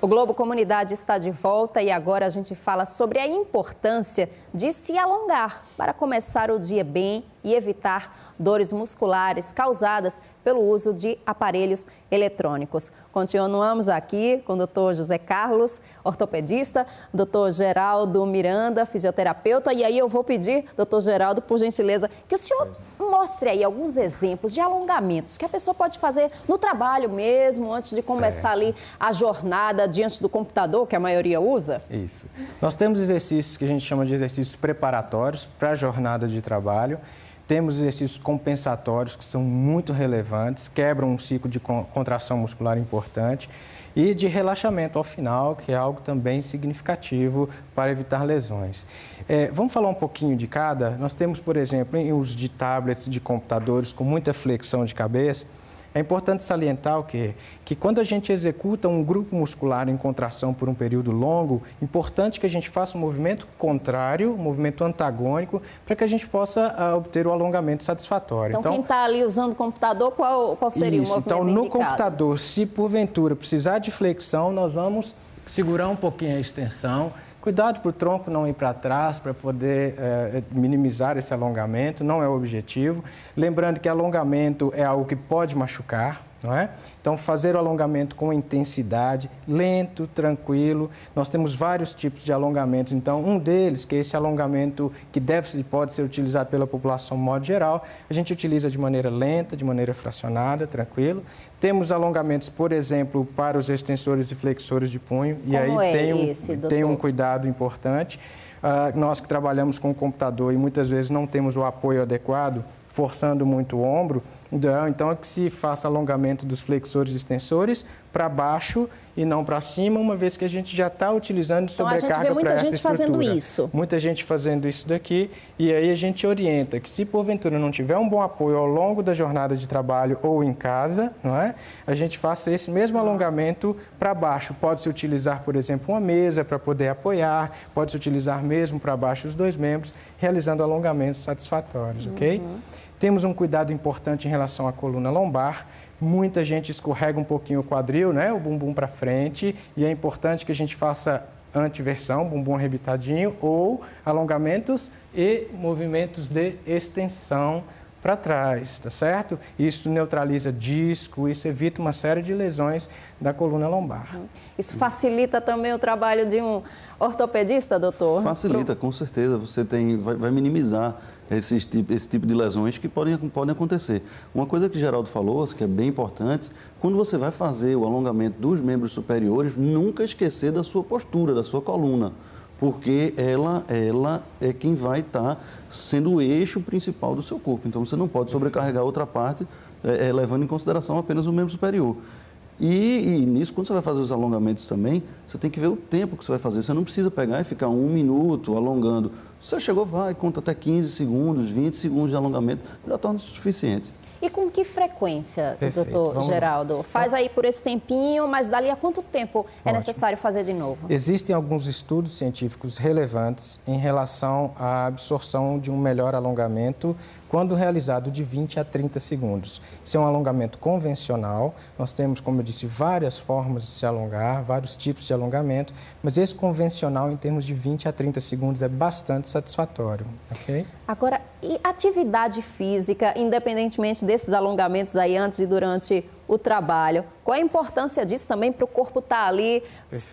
O Globo Comunidade está de volta e agora a gente fala sobre a importância de se alongar para começar o dia bem e evitar dores musculares causadas pelo uso de aparelhos eletrônicos. Continuamos aqui com o Dr. José Carlos, ortopedista, Dr. Geraldo Miranda, fisioterapeuta. E aí eu vou pedir, Dr. Geraldo, por gentileza, que o senhor mostre aí alguns exemplos de alongamentos que a pessoa pode fazer no trabalho mesmo, antes de começar ali a jornada diante do computador, que a maioria usa. Isso. Nós temos exercícios que a gente chama de exercícios preparatórios para a jornada de trabalho. Temos exercícios compensatórios que são muito relevantes, quebram um ciclo de contração muscular importante e de relaxamento ao final, que é algo também significativo para evitar lesões. Vamos falar um pouquinho de cada? Nós temos, por exemplo, em uso de tablets, de computadores com muita flexão de cabeça. É importante salientar o quê? Que quando a gente executa um grupo muscular em contração por um período longo, é importante que a gente faça um movimento contrário, um movimento antagônico, para que a gente possa obter o alongamento satisfatório. Então quem está ali usando o computador, qual seria o movimento então, no indicado? computador, se porventura precisar de flexão, nós vamos segurar um pouquinho a extensão. Cuidado para o tronco não ir para trás, para poder minimizar esse alongamento, não é o objetivo. Lembrando que alongamento é algo que pode machucar, não é? Então, fazer o alongamento com intensidade, lento, tranquilo. Nós temos vários tipos de alongamentos. Então, um deles, que é esse alongamento que pode ser utilizado pela população de modo geral, a gente utiliza de maneira lenta, de maneira fracionada, tranquilo. Temos alongamentos, por exemplo, para os extensores e flexores de punho. Como tem um cuidado importante. Nós que trabalhamos com o computador e muitas vezes não temos o apoio adequado, forçando muito o ombro, então é que se faça alongamento dos flexores e extensores para baixo e não para cima, uma vez que a gente já está utilizando sobrecarga para essa estrutura. Muita gente fazendo isso. Muita gente fazendo isso daqui, e aí a gente orienta que se porventura não tiver um bom apoio ao longo da jornada de trabalho ou em casa, não é? A gente faça esse mesmo alongamento para baixo. Pode-se utilizar, por exemplo, uma mesa para poder apoiar, pode-se utilizar mesmo para baixo os dois membros, realizando alongamentos satisfatórios, ok? Temos um cuidado importante em relação à coluna lombar. Muita gente escorrega um pouquinho o quadril, né? O bumbum para frente, e é importante que a gente faça antiversão, bumbum arrebitadinho, ou alongamentos e movimentos de extensão para trás, tá certo? Isso neutraliza disco, isso evita uma série de lesões da coluna lombar. Isso facilita também o trabalho de um ortopedista, doutor? Facilita, com certeza. Você vai minimizar esse tipo de lesões que podem acontecer. Uma coisa que o Geraldo falou, que é bem importante, quando você vai fazer o alongamento dos membros superiores, nunca esquecer da sua postura, da sua coluna, porque ela é quem vai estar sendo o eixo principal do seu corpo. Então, você não pode sobrecarregar outra parte, levando em consideração apenas o membro superior. E nisso, quando você vai fazer os alongamentos também, você tem que ver o tempo que você vai fazer. Você não precisa pegar e ficar 1 minuto alongando. Você chegou, vai, conta até 15 segundos, 20 segundos de alongamento, já torna o suficiente. E com que frequência, Perfeito. doutor Geraldo? Faz aí por esse tempinho, mas dali a quanto tempo é necessário fazer de novo? Existem alguns estudos científicos relevantes em relação à absorção de um melhor alongamento quando realizado de 20 a 30 segundos. Isso é um alongamento convencional. Nós temos, como eu disse, várias formas de se alongar, vários tipos de alongamento, mas esse convencional, em termos de 20 a 30 segundos, é bastante satisfatório, ok? Agora, e atividade física, independentemente desses alongamentos aí antes e durante o trabalho, qual a importância disso também para o corpo estar ali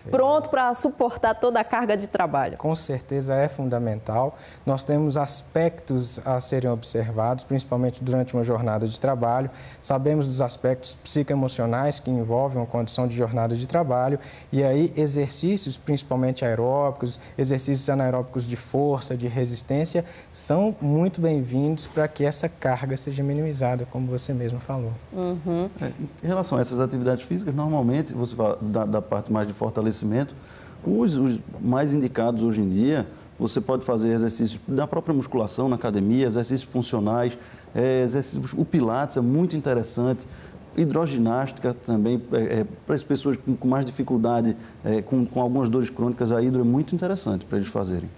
pronto para suportar toda a carga de trabalho? Com certeza é fundamental. Nós temos aspectos a serem observados, principalmente durante uma jornada de trabalho. Sabemos dos aspectos psicoemocionais que envolvem uma condição de jornada de trabalho, e aí exercícios, principalmente aeróbicos, exercícios anaeróbicos de força, de resistência, são muito bem-vindos para que essa carga seja minimizada, como você mesmo falou. Em relação a essas atividades físicas, normalmente, você fala da parte mais de fortalecimento, os mais indicados hoje em dia, você pode fazer exercícios da própria musculação na academia, exercícios funcionais, o pilates é muito interessante, hidroginástica também, para as pessoas com mais dificuldade, com algumas dores crônicas, a hidro é muito interessante para eles fazerem.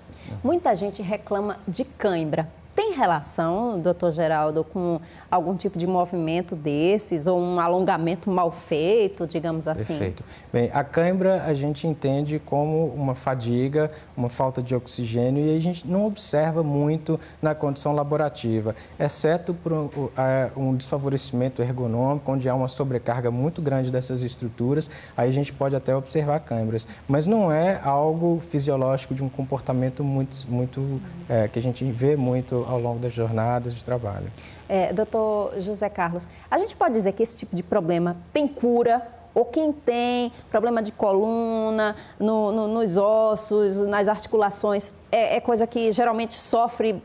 Muita gente reclama de cãibra. Tem relação, doutor Geraldo, com algum tipo de movimento desses ou um alongamento mal feito, digamos assim? Perfeito. Bem, a cãibra a gente entende como uma fadiga, uma falta de oxigênio e a gente não observa muito na condição laborativa, exceto por um desfavorecimento ergonômico, onde há uma sobrecarga muito grande dessas estruturas, aí a gente pode até observar cãibras, mas não é algo fisiológico de um comportamento que a gente vê muito ao longo das jornadas de trabalho. Doutor José Carlos, a gente pode dizer que esse tipo de problema tem cura? Ou quem tem problema de coluna, nos ossos, nas articulações, é coisa que geralmente sofre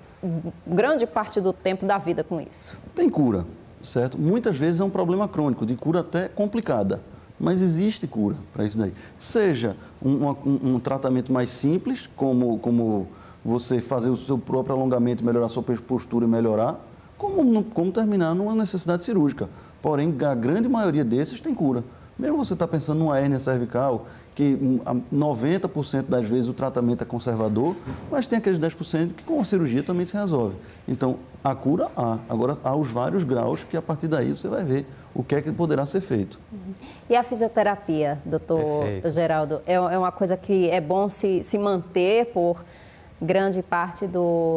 grande parte do tempo da vida com isso? Tem cura, certo? Muitas vezes é um problema crônico, de cura até complicada. Mas existe cura para isso daí. Seja um tratamento mais simples, como você fazer o seu próprio alongamento, melhorar a sua postura e melhorar, como terminar numa necessidade cirúrgica. Porém, a grande maioria desses tem cura. Mesmo você está pensando numa hérnia cervical, que 90% das vezes o tratamento é conservador, mas tem aqueles 10% que com a cirurgia também se resolve. Então, a cura há. Agora, há os vários graus que a partir daí você vai ver o que é que poderá ser feito. E a fisioterapia, doutor Perfeito. Geraldo, é uma coisa que é bom se manter por grande parte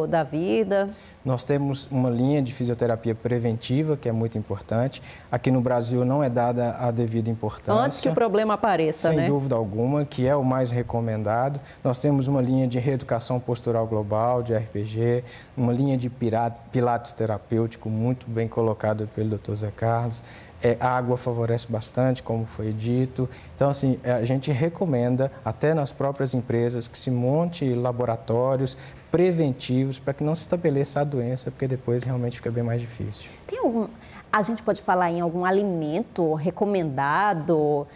da vida? Nós temos uma linha de fisioterapia preventiva, que é muito importante. Aqui no Brasil não é dada a devida importância. Antes que o problema apareça, né? Sem dúvida alguma, que é o mais recomendado. Nós temos uma linha de reeducação postural global, de RPG, uma linha de pilates terapêutico, muito bem colocado pelo Dr. Zé Carlos. A água favorece bastante, como foi dito. Então, assim, a gente recomenda, até nas próprias empresas, que se monte laboratórios preventivos para que não se estabeleça a doença, porque depois realmente fica bem mais difícil. A gente pode falar em algum alimento recomendado?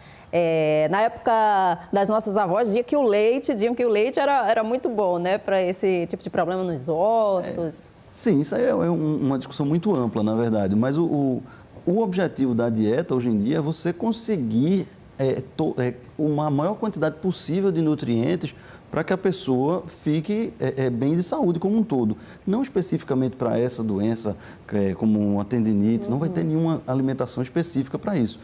Na época das nossas avós, diziam que o leite era muito bom, né, para esse tipo de problema nos ossos. Sim, isso aí é uma discussão muito ampla, na verdade, mas o objetivo da dieta hoje em dia é você conseguir uma maior quantidade possível de nutrientes para que a pessoa fique bem de saúde como um todo. Não especificamente para essa doença, como uma tendinite, não vai ter nenhuma alimentação específica para isso.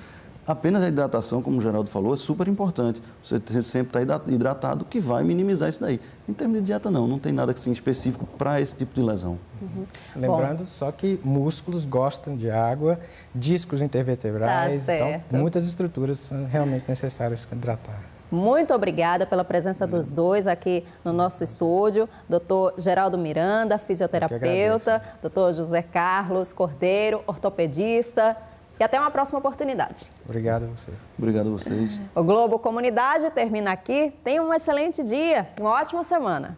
Apenas a hidratação, como o Geraldo falou, é super importante. Você sempre está hidratado, que vai minimizar isso daí. Em termos de dieta, não tem nada assim específico para esse tipo de lesão. Lembrando só que músculos gostam de água, discos intervertebrais, Tá então certo. muitas estruturas são realmente necessárias para hidratar. Muito obrigada pela presença dos dois aqui no nosso estúdio. Doutor Geraldo Miranda, fisioterapeuta, doutor José Carlos Cordeiro, ortopedista. E até uma próxima oportunidade. Obrigado a você. Obrigado a vocês. O Globo Comunidade termina aqui. Tenha um excelente dia, uma ótima semana.